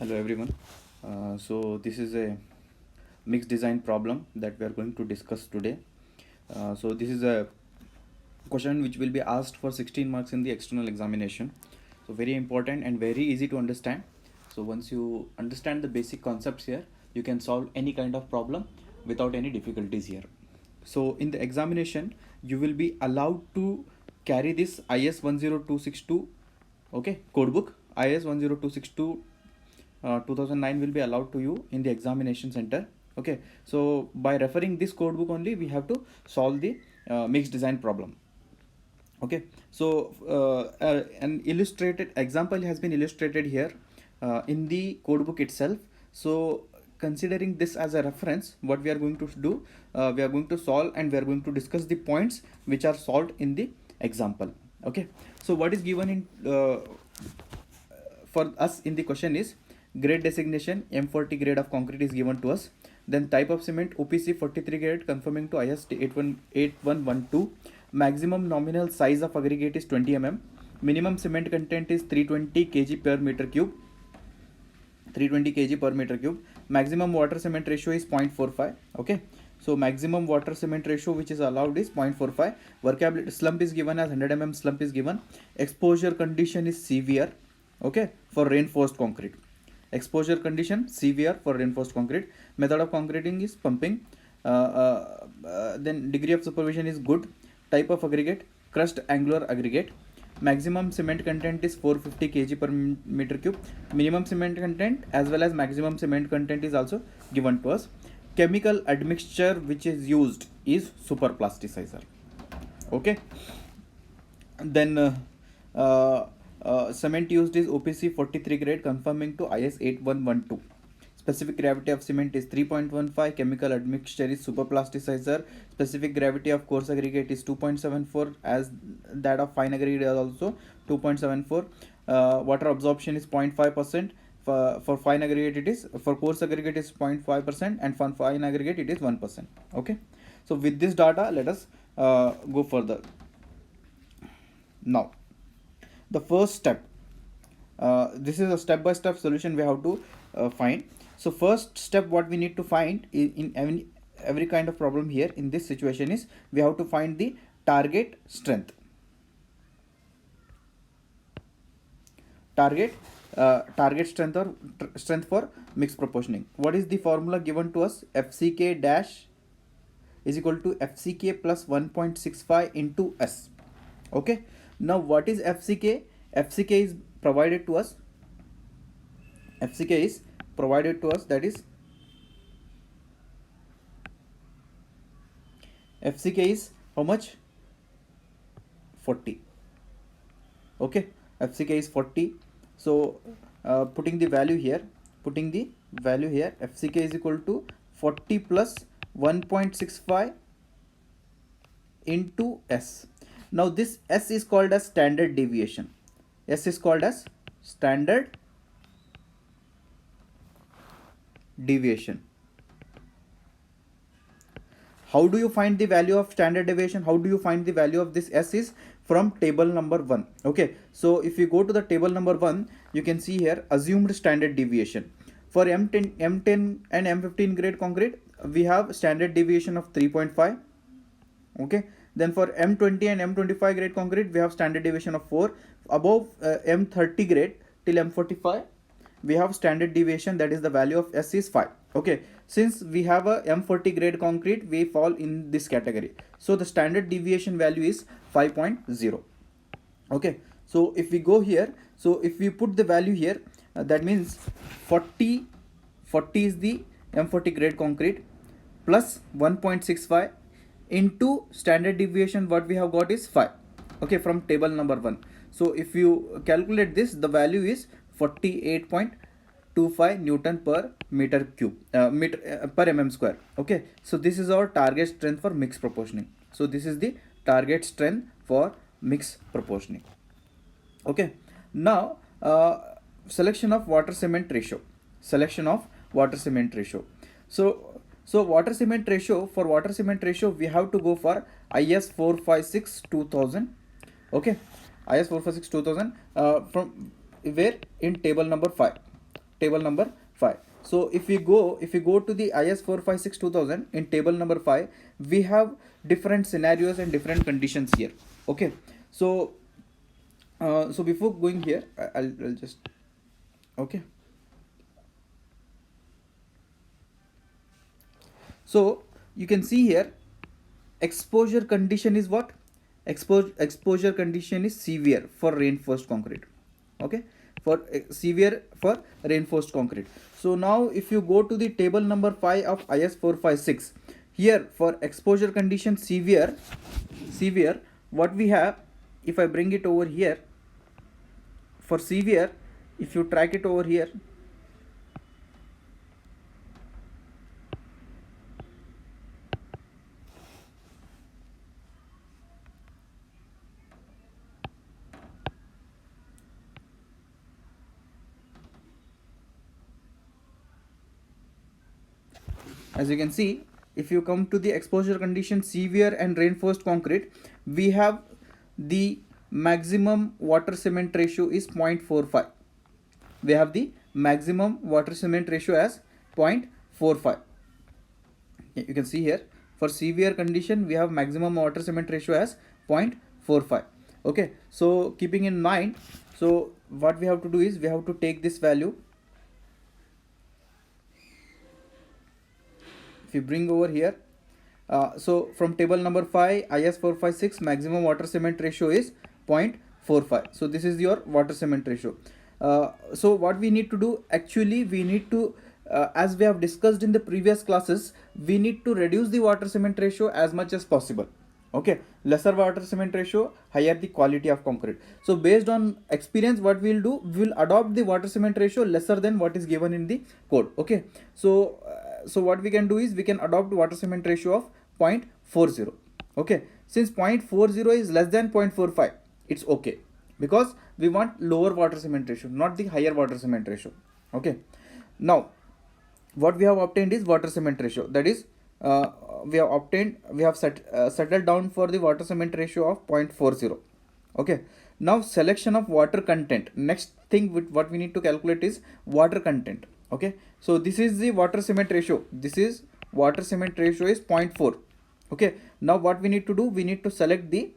Hello everyone. So this is a mixed design problem that we are going to discuss today. So this is a question which will be asked for 16 marks in the external examination. So very important and very easy to understand. So once you understand the basic concepts here, you can solve any kind of problem without any difficulties here. So in the examination, you will be allowed to carry this IS 10262, okay, codebook. IS 10262 2009 will be allowed to you in the examination center. Okay, so by referring this codebook only, we have to solve the mixed design problem. Okay, so an illustrated example has been illustrated here in the codebook itself. So considering this as a reference, what we are going to do, we are going to solve and we are going to discuss the points which are solved in the example. Okay, so what is given in for us in the question is grade designation M40 grade of concrete is given to us. Then type of cement OPC 43 grade conforming to IS 8112. Maximum nominal size of aggregate is 20 mm. Minimum cement content is 320 kg per meter cube. 320 kg per meter cube. Maximum water cement ratio is 0.45. Okay, so maximum water cement ratio which is allowed is 0.45. Workability slump is given as 100 mm slump is given. Exposure condition is severe, okay, for reinforced concrete. Exposure condition severe for reinforced concrete. Method of concreting is pumping. Then degree of supervision is good. Type of aggregate crushed angular aggregate. Maximum cement content is 450 kg per meter cube. Minimum cement content as well as maximum cement content is also given to us. Chemical admixture which is used is super plasticizer. Okay, then cement used is OPC 43 grade conforming to IS 8112. Specific gravity of cement is 3.15. Chemical admixture is super plasticizer. Specific gravity of coarse aggregate is 2.74, as that of fine aggregate is also 2.74. Water absorption is 0.5%. For fine aggregate it is, for coarse aggregate is 0.5%, and for fine aggregate it is 1%. Okay, so with this data, let us go further. Now the first step, this is a step-by-step solution we have to find. So first step what we need to find in every kind of problem here in this situation is we have to find the target strength. Target strength or strength for mixed proportioning. What is the formula given to us? FCK dash is equal to FCK plus 1.65 into S. Okay, now what is FCK? FCK is provided to us. FCK is provided to us, that is FCK is how much? 40. Okay, FCK is 40. So putting the value here, FCK is equal to 40 plus 1.65 into S. Now this S is called as standard deviation. S is called as standard deviation. How do you find the value of standard deviation? How do you find the value of this S is from table number 1. Okay, so if you go to the table number 1, you can see here assumed standard deviation. For M10 and M15 grade concrete, we have standard deviation of 3.5. Okay, then for M20 and M25 grade concrete, we have standard deviation of 4. Above M30 grade till M45, we have standard deviation, that is the value of S is 5. Okay, since we have a M40 grade concrete, we fall in this category. So the standard deviation value is 5.0. Okay, so if we go here, so if we put the value here, that means 40 is the M40 grade concrete plus 1.65 into standard deviation, what we have got is 5. Okay, from table number 1. So if you calculate this, the value is 48.25 Newton per meter cube, per mm square. Okay, so this is our target strength for mixed proportioning. So this is the target strength for mixed proportioning. Okay, now selection of water cement ratio. So water cement ratio, for water cement ratio we have to go for IS 456 2000. Okay, IS 456 2000 from where in table number 5. table number 5. So if we go to the IS 456 2000 in table number 5, we have different scenarios and different conditions here. Okay, so so before going here, I'll just, okay. So you can see here, exposure condition is what? Exposure condition is severe for reinforced concrete. Okay, for severe for reinforced concrete. So now if you go to the table number 5 of IS 456, here for exposure condition severe, what we have, if I bring it over here, for severe, if you track it over here, as you can see, if you come to the exposure condition severe and reinforced concrete, we have the maximum water cement ratio is 0.45. We have the maximum water cement ratio as 0.45. You can see here, for severe condition we have maximum water cement ratio as 0.45. Okay, so keeping in mind, so what we have to do is we have to take this value. If you bring over here, so from table number 5 IS 456, maximum water cement ratio is 0.45. so this is your water cement ratio. So what we need to do, actually we need to, as we have discussed in the previous classes, we need to reduce the water cement ratio as much as possible. Okay, lesser water cement ratio, higher the quality of concrete. So based on experience, what we'll do, we'll adopt the water cement ratio lesser than what is given in the code. Okay, so so what we can do is we can adopt water cement ratio of 0.40. Okay, since 0.40 is less than 0.45, it's okay, because we want lower water cement ratio, not the higher water cement ratio. Okay, now what we have obtained is water cement ratio, that is we have settled down for the water cement ratio of 0.40. Okay, now selection of water content. Next thing what we need to calculate is water content. Okay, so this is the water cement ratio, this is water cement ratio is 0.4. Okay, now what we need to do, we need to select the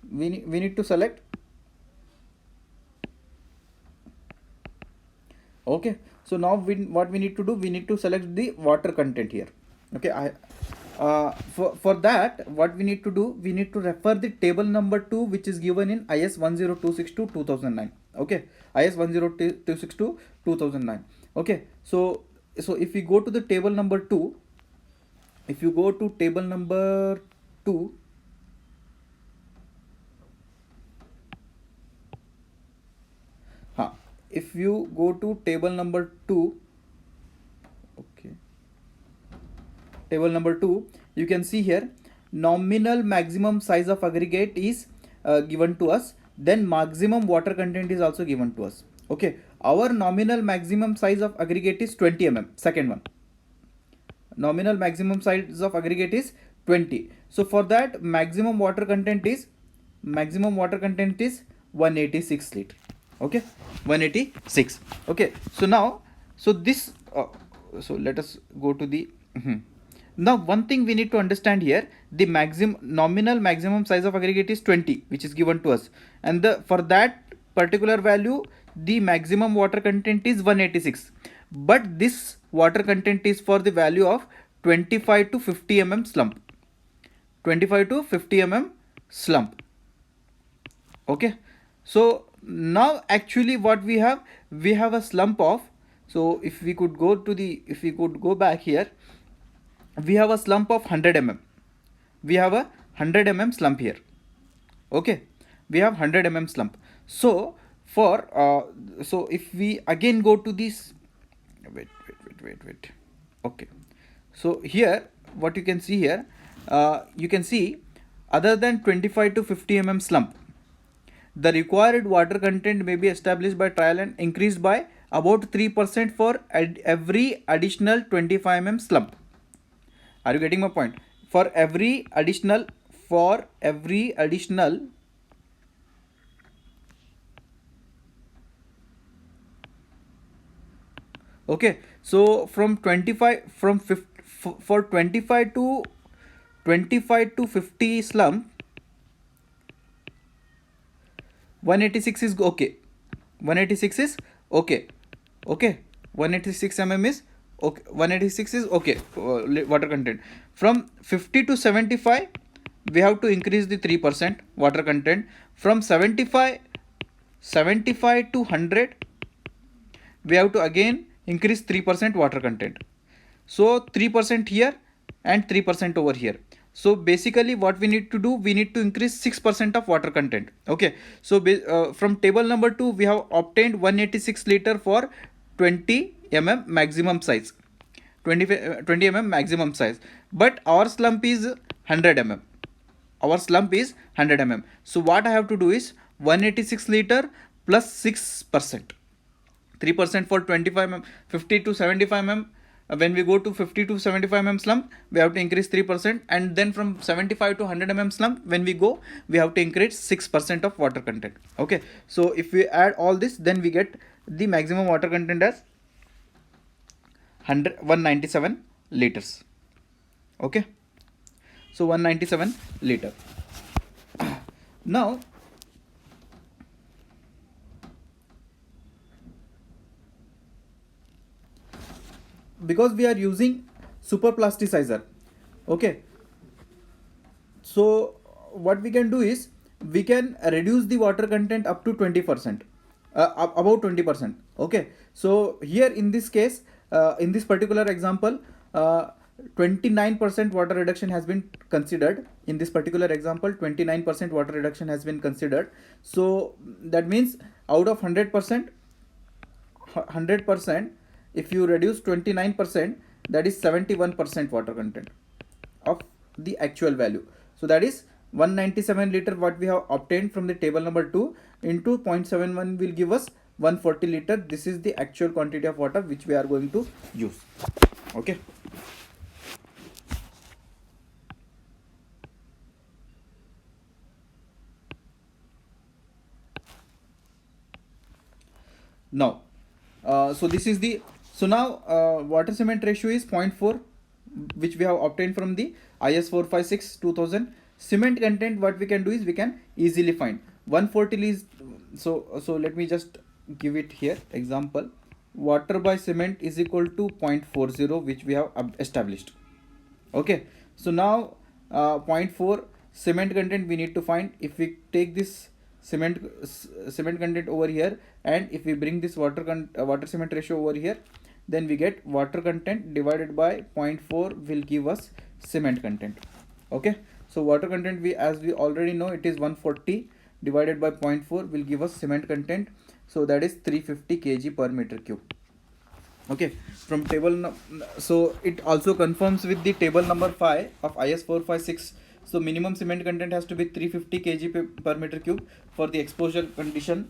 we need to select. Okay, so now what we need to do, we need to select the water content here. Okay, for that, what we need to do, we need to refer the table number 2, which is given in IS 10262 2009. Okay, IS 10262 2009. Okay, so if we go to the table number 2, if you go to table number 2, if you go to table number 2, okay, table number 2, you can see here nominal maximum size of aggregate is given to us, then maximum water content is also given to us. Okay, our nominal maximum size of aggregate is 20 mm, second one, nominal maximum size of aggregate is 20. So for that, maximum water content is 186 liter. Okay, 186. Okay, so now, so this so let us go to the now one thing we need to understand here, the nominal maximum size of aggregate is 20, which is given to us, and for that particular value the maximum water content is 186, but this water content is for the value of 25 to 50 mm slump, 25 to 50 mm slump. Okay, so now actually what we have a slump of, so if we could go back here, we have a slump of 100 mm, we have a 100 mm slump here. Okay, we have 100 mm slump. So for so if we again go to this, wait, okay, so here what you can see here, you can see other than 25 to 50 mm slump, the required water content may be established by trial and increased by about 3% for every additional 25 mm slump. Are you getting my point? For every additional for every additional okay, so from 25 from 50, for 25 to 50 slump, 186 is okay. 186 is okay. Okay, 186 mm is okay. 186 is okay. Water content. From 50 to 75, we have to increase the 3% water content. From 75 to 100, we have to again increase 3% water content. So 3% here and 3% over here. So basically what we need to do, we need to increase 6% of water content. Okay, so from table number 2, we have obtained 186 liter for 20 mm maximum size. 20 mm maximum size, but our slump is 100 mm. Our slump is 100 mm. So what I have to do is 186 liter plus 6%. 3% for 25 mm, 50 to 75 mm. When we go to 50 to 75 mm slump, we have to increase 3%, and then from 75 to 100 mm slump, when we go, we have to increase 6% of water content. Okay, so if we add all this, then we get the maximum water content as 197 liters. Okay, so 197 liter. Now because we are using super plasticizer, okay, so what we can do is we can reduce the water content up to 20%, about 20%. Okay, so here in this case, in this particular example, 29% water reduction has been considered. In this particular example, 29% water reduction has been considered. So that means out of 100%, if you reduce 29%, that is 71% water content of the actual value. So that is 197 liter what we have obtained from the table number 2 into 0.71 will give us 140 liter. This is the actual quantity of water which we are going to use. Okay, now so this is the, so now water cement ratio is 0.4, which we have obtained from the IS 456 2000. Cement content, what we can do is we can easily find 140 is, so let me just give it here example. Water by cement is equal to 0.40, which we have established. Okay, so now 0.4 cement content we need to find. If we take this cement content over here, and if we bring this water cement ratio over here, then we get water content divided by 0.4 will give us cement content. Okay, so water content, we as we already know, it is 140 divided by 0.4 will give us cement content. So that is 350 kg per meter cube. Okay, from table so it also confirms with the table number 5 of IS 456. So minimum cement content has to be 350 kg per meter cube for the exposure condition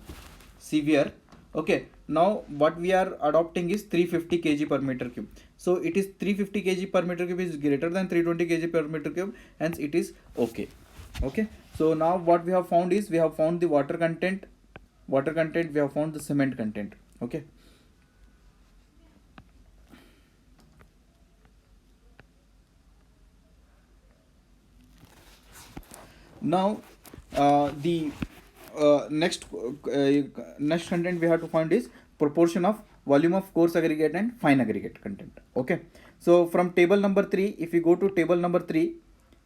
severe. Okay, now what we are adopting is 350 kg per meter cube. So it is 350 kg per meter cube is greater than 320 kg per meter cube, hence it is okay. Okay, so now what we have found is we have found the water content, we have found the cement content. Okay, now the next content we have to find is proportion of volume of coarse aggregate and fine aggregate content. Okay, so from table number 3, if you go to table number 3,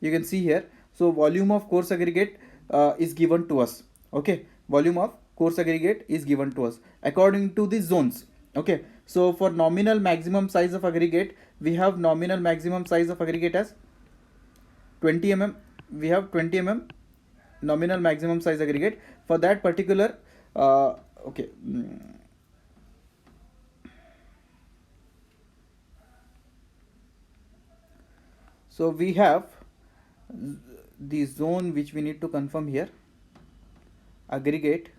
you can see here, so volume of coarse aggregate is given to us. Okay, volume of coarse aggregate is given to us according to the zones. Okay, so for nominal maximum size of aggregate, we have nominal maximum size of aggregate as 20 mm. We have 20 mm nominal maximum size aggregate for that particular okay, so we have the zone which we need to confirm here, aggregate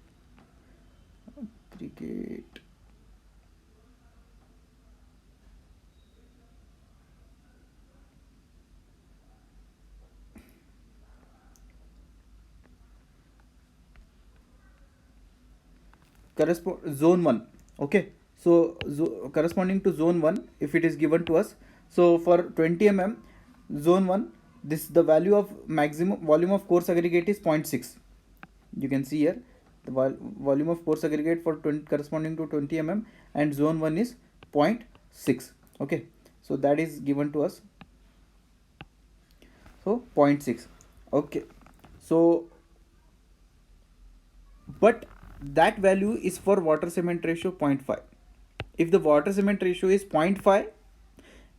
zone 1. Okay, so corresponding to zone 1, if it is given to us, so for 20 mm zone 1, this the value of maximum volume of coarse aggregate is 0.6. You can see here the volume of coarse aggregate for 20 corresponding to 20 mm, and zone 1 is 0.6. Okay, so that is given to us, so 0.6. Okay, so but that value is for water cement ratio 0.5. If the water cement ratio is 0.5,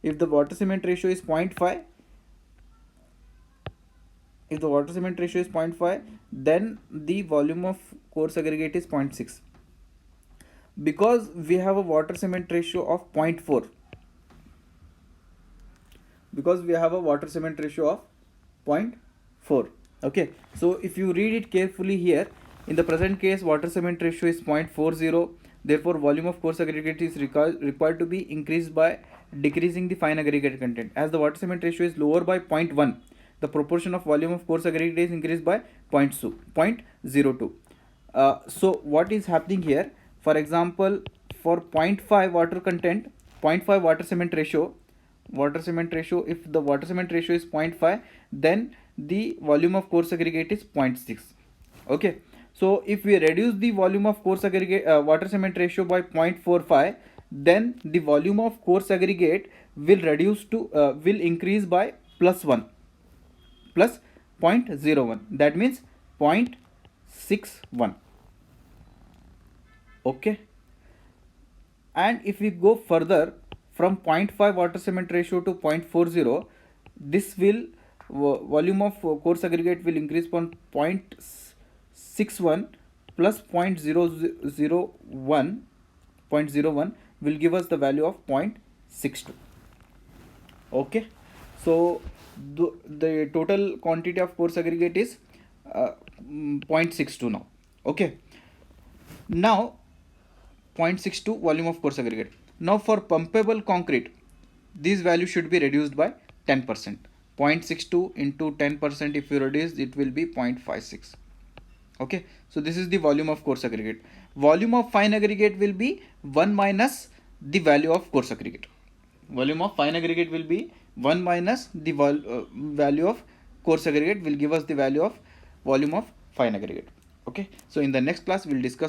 if the water cement ratio is 0.5, if the water cement ratio is 0.5, then the volume of coarse aggregate is 0.6. Because we have a water cement ratio of 0.4, because we have a water cement ratio of 0.4. Okay, so if you read it carefully here, in the present case water cement ratio is 0.40, therefore volume of coarse aggregate is required to be increased by decreasing the fine aggregate content. As the water cement ratio is lower by 0.1, the proportion of volume of coarse aggregate is increased by 0.02. So what is happening here, for example, for 0.5 water content, 0.5 water cement ratio, if the water cement ratio is 0.5, then the volume of coarse aggregate is 0.6. Okay, so if we reduce the volume of coarse aggregate water cement ratio by 0.45, then the volume of coarse aggregate will reduce to will increase by +1, plus 0.01, that means 0.61. Okay, and if we go further from 0.5 water cement ratio to 0.40, this will volume of coarse aggregate will increase from 0.61 plus 0.001 will give us the value of 0.62. Okay, so the total quantity of coarse aggregate is 0.62 now. Okay, now 0.62 volume of coarse aggregate. Now for pumpable concrete, this value should be reduced by 10%. 0.62 into 10%, if you reduce, it will be 0.56. Okay, so this is the volume of coarse aggregate. Volume of fine aggregate will be 1 minus the value of coarse aggregate. Volume of fine aggregate will be 1 minus the value of coarse aggregate, will give us the value of volume of fine aggregate. Okay, so in the next class we'll discuss